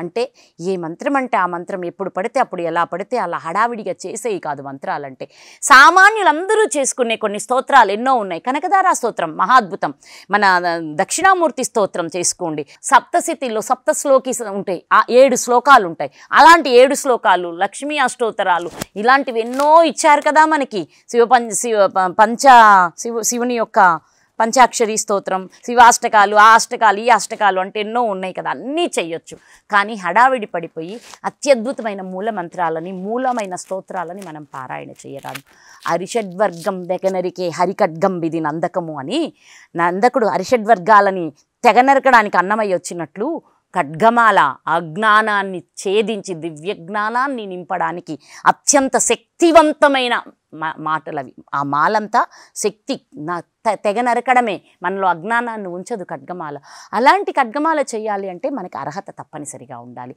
అంటే ఏ మంత్రం అంటే ఆ మంత్రం ఎప్పుడు పడితే అప్పుడు ఎలా పడితే అలా హడావిడిగా చేసేవి కాదు. మంత్రాలంటే సామాన్యులందరూ చేసుకునే కొన్ని స్తోత్రాలు ఎన్నో ఉన్నాయి. కనకదార స్తోత్రం మహాద్భుతం, మన దక్షిణామూర్తి స్తోత్రం చేసుకోండి, సప్తశతిలో సప్తశ్లోకి ఉంటాయి, ఆ 7 శ్లోకాలు ఉంటాయి. అలాంటి 7 శ్లోకాలు, లక్ష్మీ అష్టోత్తరాలు ఇలాంటివి ఎన్నో ఇచ్చారు కదా మనకి. శివుని యొక్క పంచాక్షరి స్తోత్రం, శివాష్టకాలు, ఆ అష్టకాలు, ఈ అష్టకాలు అంటే ఎన్నో ఉన్నాయి కదా, అన్నీ చెయ్యొచ్చు. కానీ హడావిడి పడిపోయి అత్యద్భుతమైన మూల మంత్రాలని, మూలమైన స్తోత్రాలని మనం పారాయణ చేయరాదు. అరిషడ్వర్గం తెగనరికే హరిఖడ్గం విధి నందకము అని నందకుడు అరిషడ్వర్గాలని తెగనరకడానికి అన్నమయ్య వచ్చినట్లు ఖడ్గమాల అజ్ఞానాన్ని ఛేదించి దివ్యజ్ఞానాన్ని నింపడానికి అత్యంత శక్తివంతమైన మాటలవి. ఆ మాలంతా శక్తి, తెగ నరకడమే, మనలో అజ్ఞానాన్ని ఉంచదు ఖడ్గమాల. అలాంటి ఖడ్గమాల చేయాలి అంటే మనకి అర్హత తప్పనిసరిగా ఉండాలి.